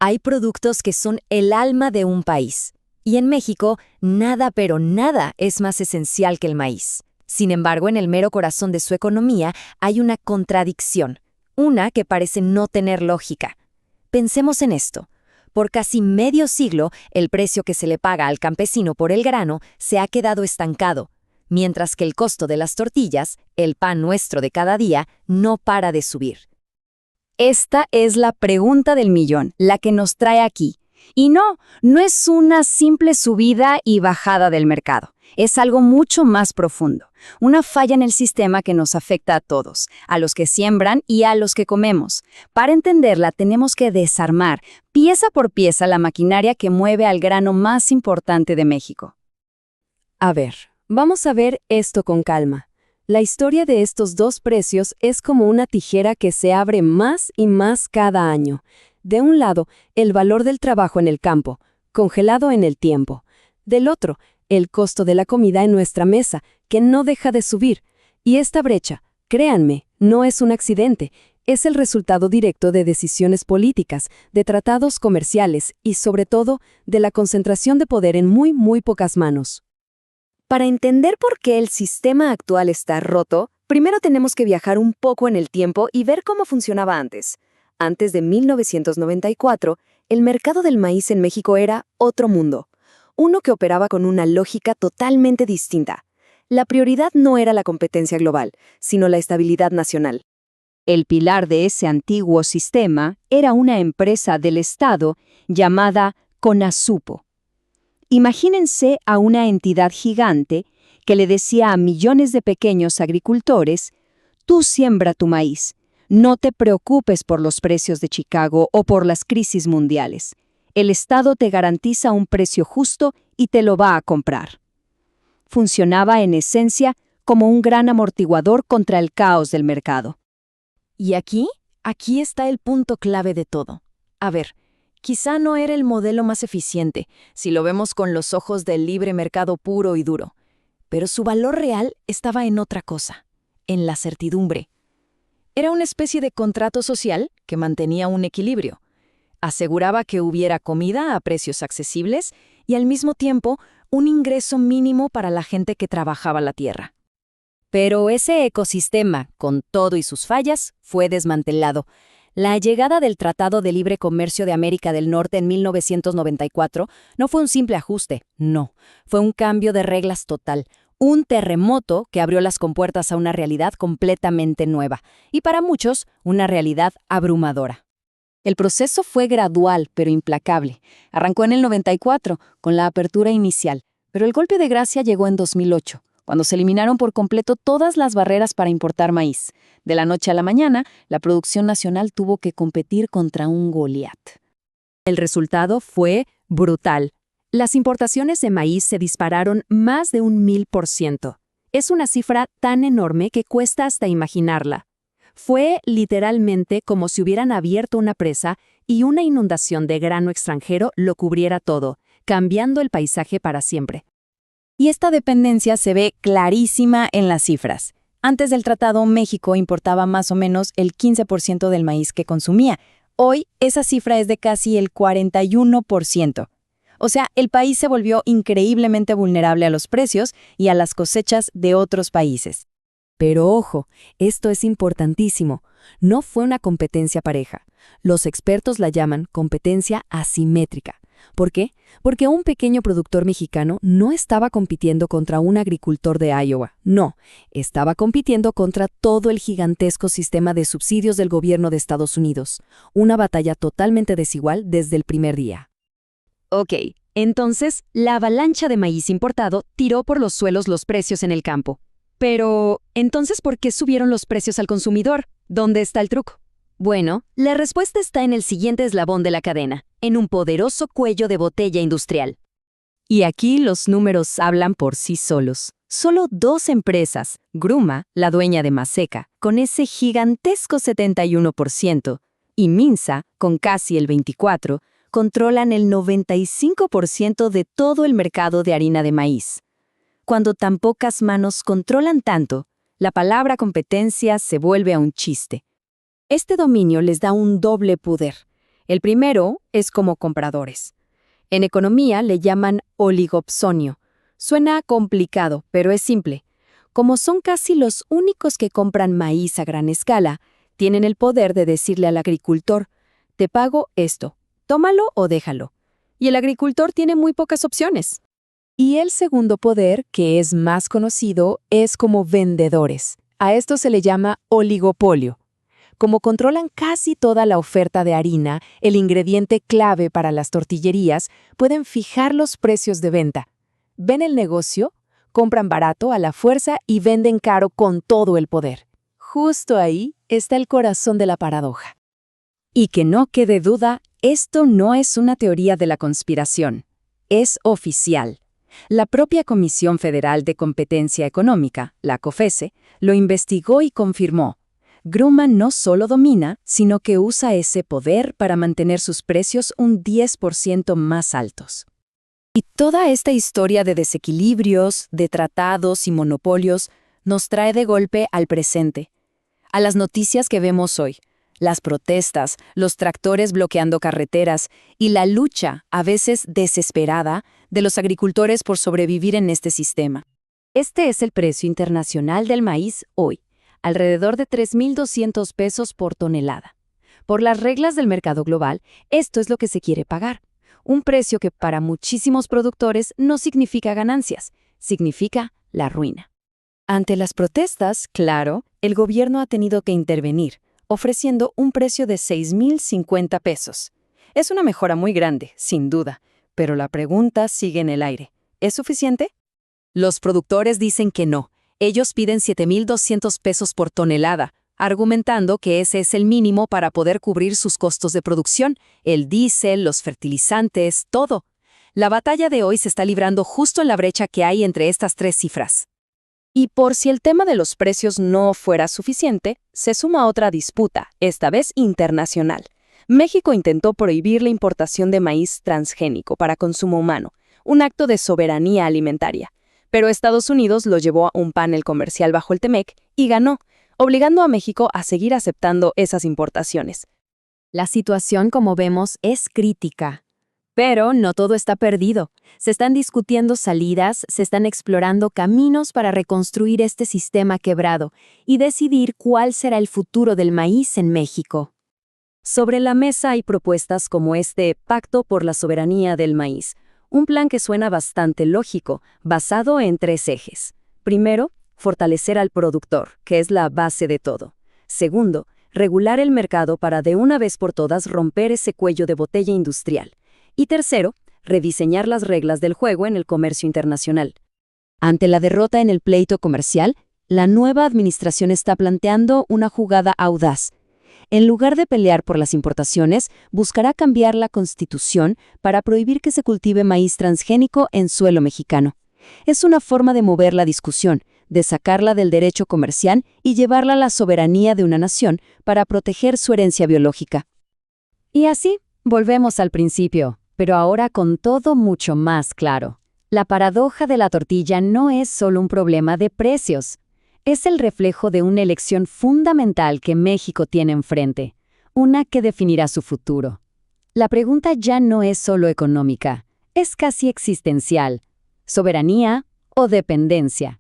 Hay productos que son el alma de un país. Y en México, nada pero nada es más esencial que el maíz. Sin embargo, en el mero corazón de su economía hay una contradicción, una que parece no tener lógica. Pensemos en esto. Por casi medio siglo, el precio que se le paga al campesino por el grano se ha quedado estancado, mientras que el costo de las tortillas, el pan nuestro de cada día, no para de subir. Esta es la pregunta del millón, la que nos trae aquí. Y no es una simple subida y bajada del mercado. Es algo mucho más profundo. Una falla en el sistema que nos afecta a todos, a los que siembran y a los que comemos. Para entenderla, tenemos que desarmar, pieza por pieza, la maquinaria que mueve al grano más importante de México. A ver, vamos a ver esto con calma. La historia de estos dos precios es como una tijera que se abre más y más cada año. De un lado, el valor del trabajo en el campo, congelado en el tiempo. Del otro, el costo de la comida en nuestra mesa, que no deja de subir. Y esta brecha, créanme, no es un accidente, es el resultado directo de decisiones políticas, de tratados comerciales y, sobre todo, de la concentración de poder en muy pocas manos. Para entender por qué el sistema actual está roto, primero tenemos que viajar un poco en el tiempo y ver cómo funcionaba antes. Antes de 1994, el mercado del maíz en México era otro mundo. Uno que operaba con una lógica totalmente distinta. La prioridad no era la competencia global, sino la estabilidad nacional. El pilar de ese antiguo sistema era una empresa del Estado llamada Conasupo. Imagínense a una entidad gigante que le decía a millones de pequeños agricultores: tú siembra tu maíz, no te preocupes por los precios de Chicago o por las crisis mundiales. El Estado te garantiza un precio justo y te lo va a comprar. Funcionaba en esencia como un gran amortiguador contra el caos del mercado. Y aquí está el punto clave de todo. A ver, quizá no era el modelo más eficiente, si lo vemos con los ojos del libre mercado puro y duro, pero su valor real estaba en otra cosa, en la certidumbre. Era una especie de contrato social que mantenía un equilibrio. Aseguraba que hubiera comida a precios accesibles y al mismo tiempo un ingreso mínimo para la gente que trabajaba la tierra. Pero ese ecosistema, con todo y sus fallas, fue desmantelado. La llegada del Tratado de Libre Comercio de América del Norte en 1994 no fue un simple ajuste, no, fue un cambio de reglas total, un terremoto que abrió las compuertas a una realidad completamente nueva, y para muchos, una realidad abrumadora. El proceso fue gradual, pero implacable. Arrancó en el 94, con la apertura inicial, pero el golpe de gracia llegó en 2008. Cuando se eliminaron por completo todas las barreras para importar maíz. De la noche a la mañana, la producción nacional tuvo que competir contra un Goliat. El resultado fue brutal. Las importaciones de maíz se dispararon más de 1000%. Es una cifra tan enorme que cuesta hasta imaginarla. Fue literalmente como si hubieran abierto una presa y una inundación de grano extranjero lo cubriera todo, cambiando el paisaje para siempre. Y esta dependencia se ve clarísima en las cifras. Antes del tratado, México importaba más o menos el 15% del maíz que consumía. Hoy, esa cifra es de casi el 41%. O sea, el país se volvió increíblemente vulnerable a los precios y a las cosechas de otros países. Pero ojo, esto es importantísimo. No fue una competencia pareja. Los expertos la llaman competencia asimétrica. ¿Por qué? Porque un pequeño productor mexicano no estaba compitiendo contra un agricultor de Iowa. No, estaba compitiendo contra todo el gigantesco sistema de subsidios del gobierno de Estados Unidos. Una batalla totalmente desigual desde el primer día. Ok, entonces la avalancha de maíz importado tiró por los suelos los precios en el campo. Pero, ¿entonces por qué subieron los precios al consumidor? ¿Dónde está el truco? Bueno, la respuesta está en el siguiente eslabón de la cadena, en un poderoso cuello de botella industrial. Y aquí los números hablan por sí solos. Solo 2 empresas, Gruma, la dueña de Maseca, con ese gigantesco 71%, y Minsa, con casi el 24%, controlan el 95% de todo el mercado de harina de maíz. Cuando tan pocas manos controlan tanto, la palabra competencia se vuelve a un chiste. Este dominio les da un doble poder. El primero es como compradores. En economía le llaman oligopsonio. Suena complicado, pero es simple. Como son casi los únicos que compran maíz a gran escala, tienen el poder de decirle al agricultor, te pago esto, tómalo o déjalo. Y el agricultor tiene muy pocas opciones. Y el segundo poder, que es más conocido, es como vendedores. A esto se le llama oligopolio. Como controlan casi toda la oferta de harina, el ingrediente clave para las tortillerías, pueden fijar los precios de venta. Ven el negocio, compran barato a la fuerza y venden caro con todo el poder. Justo ahí está el corazón de la paradoja. Y que no quede duda, esto no es una teoría de la conspiración. Es oficial. La propia Comisión Federal de Competencia Económica, la COFECE, lo investigó y confirmó. Grumman no solo domina, sino que usa ese poder para mantener sus precios un 10% más altos. Y toda esta historia de desequilibrios, de tratados y monopolios nos trae de golpe al presente, a las noticias que vemos hoy, las protestas, los tractores bloqueando carreteras y la lucha, a veces desesperada, de los agricultores por sobrevivir en este sistema. Este es el precio internacional del maíz hoy, alrededor de 3.200 pesos por tonelada. Por las reglas del mercado global, esto es lo que se quiere pagar. Un precio que para muchísimos productores no significa ganancias, significa la ruina. Ante las protestas, claro, el gobierno ha tenido que intervenir, ofreciendo un precio de 6.050 pesos. Es una mejora muy grande, sin duda, pero la pregunta sigue en el aire. ¿Es suficiente? Los productores dicen que no. Ellos piden 7.200 pesos por tonelada, argumentando que ese es el mínimo para poder cubrir sus costos de producción, el diésel, los fertilizantes, todo. La batalla de hoy se está librando justo en la brecha que hay entre estas tres cifras. Y por si el tema de los precios no fuera suficiente, se suma otra disputa, esta vez internacional. México intentó prohibir la importación de maíz transgénico para consumo humano, un acto de soberanía alimentaria. Pero Estados Unidos lo llevó a un panel comercial bajo el TEMEC y ganó, obligando a México a seguir aceptando esas importaciones. La situación, como vemos, es crítica. Pero no todo está perdido. Se están discutiendo salidas, se están explorando caminos para reconstruir este sistema quebrado y decidir cuál será el futuro del maíz en México. Sobre la mesa hay propuestas como este Pacto por la Soberanía del Maíz, un plan que suena bastante lógico, basado en 3 ejes. Primero, fortalecer al productor, que es la base de todo. Segundo, regular el mercado para de una vez por todas romper ese cuello de botella industrial. Y tercero, rediseñar las reglas del juego en el comercio internacional. Ante la derrota en el pleito comercial, la nueva administración está planteando una jugada audaz. En lugar de pelear por las importaciones, buscará cambiar la Constitución para prohibir que se cultive maíz transgénico en suelo mexicano. Es una forma de mover la discusión, de sacarla del derecho comercial y llevarla a la soberanía de una nación para proteger su herencia biológica. Y así, volvemos al principio, pero ahora con todo mucho más claro. La paradoja de la tortilla no es solo un problema de precios. Es el reflejo de una elección fundamental que México tiene enfrente, una que definirá su futuro. La pregunta ya no es solo económica, es casi existencial. ¿Soberanía o dependencia?